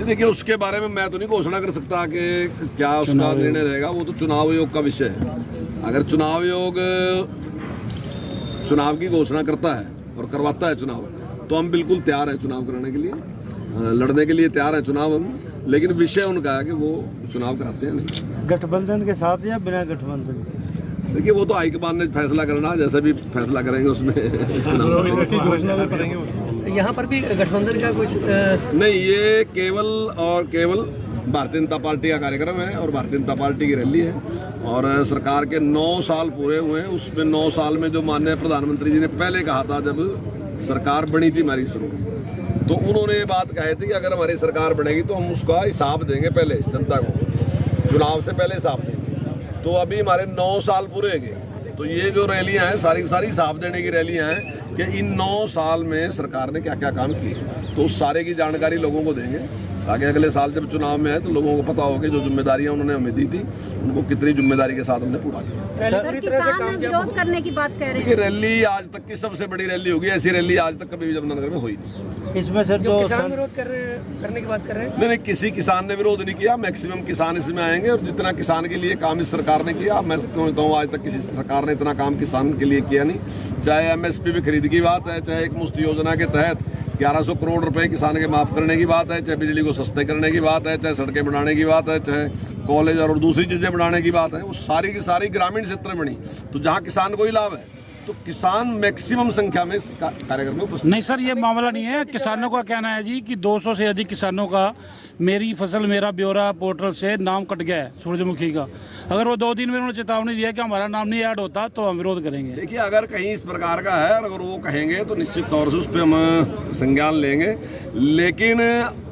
देखिए उसके बारे में मैं तो नहीं घोषणा कर सकता कि क्या उसका निर्णय रहेगा, वो तो चुनाव आयोग का विषय है। अगर चुनाव आयोग चुनाव की घोषणा करता है और करवाता है चुनाव, तो हम बिल्कुल तैयार हैं चुनाव कराने के लिए, लड़ने के लिए तैयार हैं चुनाव हम, लेकिन विषय उनका है कि वो चुनाव कराते हैं नहीं। गठबंधन के साथ या बिना गठबंधन? देखिए वो तो हाईकमान ने फैसला करना, जैसा भी फैसला करेंगे उसमें घोषणा में करेंगे। यहाँ पर भी गठबंधन का कुछ नहीं, ये केवल और केवल भारतीय जनता पार्टी का कार्यक्रम है और भारतीय जनता पार्टी की रैली है। और सरकार के 9 साल पूरे हुए हैं, उसमें 9 साल में जो माननीय प्रधानमंत्री जी ने पहले कहा था जब सरकार बनी थी हमारी शुरू, तो उन्होंने ये बात कही थी कि अगर हमारी सरकार बनेगी तो हम उसका हिसाब देंगे पहले जनता को, चुनाव से पहले हिसाब देंगे। तो अभी हमारे 9 साल पूरे हो गए, तो ये जो रैलियां हैं सारी सारी हिसाब देने की रैलियां हैं कि इन 9 साल में सरकार ने क्या क्या काम किए, तो उस सारे की जानकारी लोगों को देंगे ताकि अगले साल जब चुनाव में है तो लोगों को पता हो कि जो जिम्मेदारियां उन्होंने हमें दी थी उनको कितनी जिम्मेदारी के साथ हमने पूरा किया। सर, किसान विरोध करने की बात कह रहे हैं। ये रैली आज तक की सबसे बड़ी रैली होगी, ऐसी रैली आज तक कभी भी जमुनानगर में हुई नहीं। इसमें सर जो किसान विरोध करने की बात कर रहे हैं, नहीं, किसी किसान ने विरोध नहीं किया, मैक्सिमम किसान इसमें आएंगे और जितना किसान के लिए काम इस सरकार ने किया, मैं समझता हूँ आज तक किसी सरकार ने इतना काम किसान के लिए किया नहीं। चाहे MSP भी खरीद की बात है, चाहे एक मुफ्त योजना के तहत 1100 करोड़ रुपए किसान के माफ करने की बात है, चाहे बिजली को सस्ते करने की बात है, चाहे सड़कें बनाने की बात है, चाहे कॉलेज और दूसरी चीजें बनाने की बात है, वो सारी की सारी ग्रामीण क्षेत्र में बनी। तो जहाँ किसान को ही लाभ है तो किसान मैक्सिमम संख्या में इस कार्यक्रम में उपस्थित। नहीं सर, ये मामला नहीं है। किसानों का कहना है जी कि 200 से अधिक किसानों का मेरी फसल मेरा ब्यौरा पोर्टल से नाम कट गया है सूरजमुखी का। अगर वो 2 दिन में उन्होंने चेतावनी दिया कि हमारा नाम नहीं ऐड होता तो हम विरोध करेंगे। देखिए अगर कहीं इस प्रकार का है और अगर वो कहेंगे तो निश्चित तौर से उस पर हम संज्ञान लेंगे, लेकिन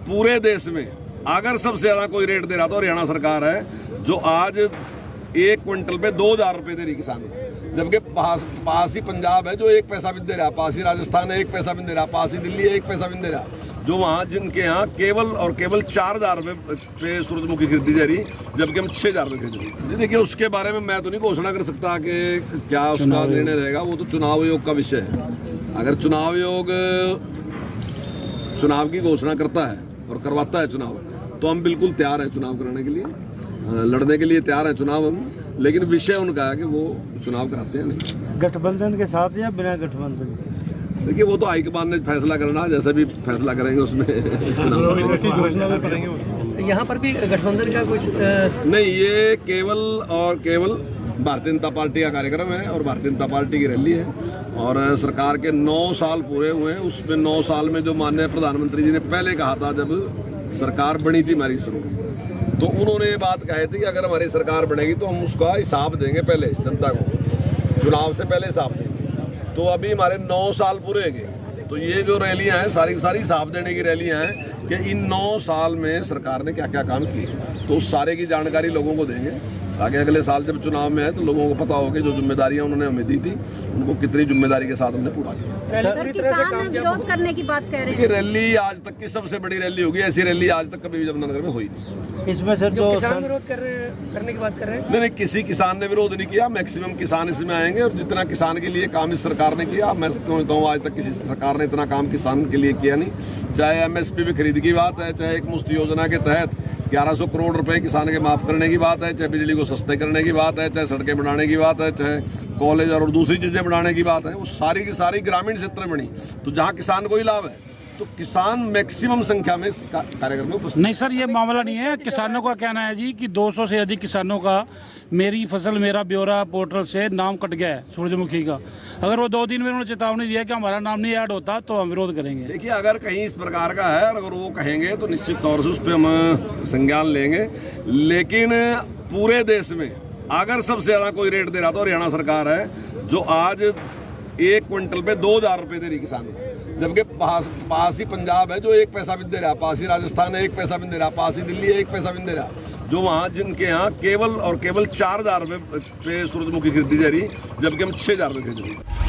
पूरे देश में अगर सबसे ज्यादा कोई रेट दे रहा था हरियाणा सरकार है, जो आज 1 क्विंटल पे 2000 रुपए दे रही किसान को, जबकि पास ही पंजाब है जो 1 पैसा भी दे रहा, पास ही राजस्थान है 1 पैसा भी दे रहा, पास ही दिल्ली है 1 पैसा भी दे रहा, जो वहाँ जिनके यहाँ केवल और केवल 4000 रुपए पे सूरजमुखी खरीदी जा रही, जबकि हम 6000 रुपए खरीद रही। देखिए उसके बारे में मैं तो नहीं घोषणा कर सकता कि क्या उसका निर्णय रहेगा, वो तो चुनाव आयोग का विषय है। अगर चुनाव आयोग चुनाव की घोषणा करता है और करवाता है चुनाव, तो हम बिल्कुल तैयार हैं चुनाव कराने के लिए, लड़ने के लिए तैयार हैं चुनाव हम, लेकिन विषय उनका है कि वो चुनाव कराते हैं नहीं। गठबंधन के साथ या बिना गठबंधन? देखिए वो तो हाईकमान ने फैसला करना, जैसा भी फैसला करेंगे उसमें घोषणा में करेंगे। यहाँ पर भी गठबंधन का कुछ नहीं, ये केवल और केवल भारतीय जनता पार्टी का कार्यक्रम है और भारतीय जनता पार्टी की रैली है। और सरकार के 9 साल पूरे हुए हैं, उसमें 9 साल में जो माननीय प्रधानमंत्री जी ने पहले कहा था जब सरकार बनी थी हमारी शुरू, तो उन्होंने ये बात कही थी कि अगर हमारी सरकार बनेगी तो हम उसका हिसाब देंगे पहले जनता को, चुनाव से पहले हिसाब देंगे। तो अभी हमारे 9 साल पूरे हो गए, तो ये जो रैलियां हैं सारी सारी हिसाब देने की रैलियां हैं कि इन 9 साल में सरकार ने क्या क्या काम किए, तो उस सारे की जानकारी लोगों को देंगे ताकि अगले साल जब चुनाव में है तो लोगों को पता हो कि जो जिम्मेदारियां उन्होंने हमें दी थी उनको कितनी जिम्मेदारी के साथ हमने पूरा किया। सर, किसान विरोध करने की बात कह रहे हैं। ये रैली आज तक की सबसे बड़ी रैली होगी, ऐसी रैली आज तक कभी भी जमुनानगर में हुई नहीं। इसमें सर जो किसान विरोध करने की बात कर रहे हैं, नहीं, किसी किसान ने विरोध नहीं किया, मैक्सिमम किसान इसमें आएंगे और जितना किसान के लिए काम इस सरकार ने किया, मैं समझता हूँ आज तक किसी सरकार ने इतना काम किसान के लिए किया नहीं। चाहे MSP भी खरीद की बात है, चाहे एक मुफ्त योजना के तहत 1100 करोड़ रुपए किसान के माफ करने की बात है, चाहे बिजली को सस्ते करने की बात है, चाहे सड़कें बनाने की बात है, चाहे कॉलेज और दूसरी चीजें बनाने की बात है, वो सारी की सारी ग्रामीण क्षेत्र में बनी। तो जहाँ किसान को ही लाभ है तो किसान मैक्सिमम संख्या में इस कार्यक्रम में उपस्थित। नहीं सर, ये मामला नहीं है। किसानों का कहना है जी कि 200 से अधिक किसानों का मेरी फसल मेरा ब्यौरा पोर्टल से नाम कट गया है सूरजमुखी का। अगर वो 2 दिन में उन्होंने चेतावनी दिया कि हमारा नाम नहीं ऐड होता तो हम विरोध करेंगे। देखिए अगर कहीं इस प्रकार का है और अगर वो कहेंगे तो निश्चित तौर से उस पर हम संज्ञान लेंगे, लेकिन पूरे देश में अगर सबसे ज्यादा कोई रेट दे रहा था हरियाणा सरकार है, जो आज 1 क्विंटल पे 2000 रुपए दे रही किसान को, जबकि पास ही पंजाब है जो 1 पैसा भी दे रहा, पास ही राजस्थान है 1 पैसा भी दे रहा, पास ही दिल्ली है 1 पैसा भी दे रहा, जो वहाँ जिनके यहाँ केवल और केवल 4000 रुपए पे सूरजमुखी खरीदी जा रही, जबकि हम 6000 रुपए खरीद रही।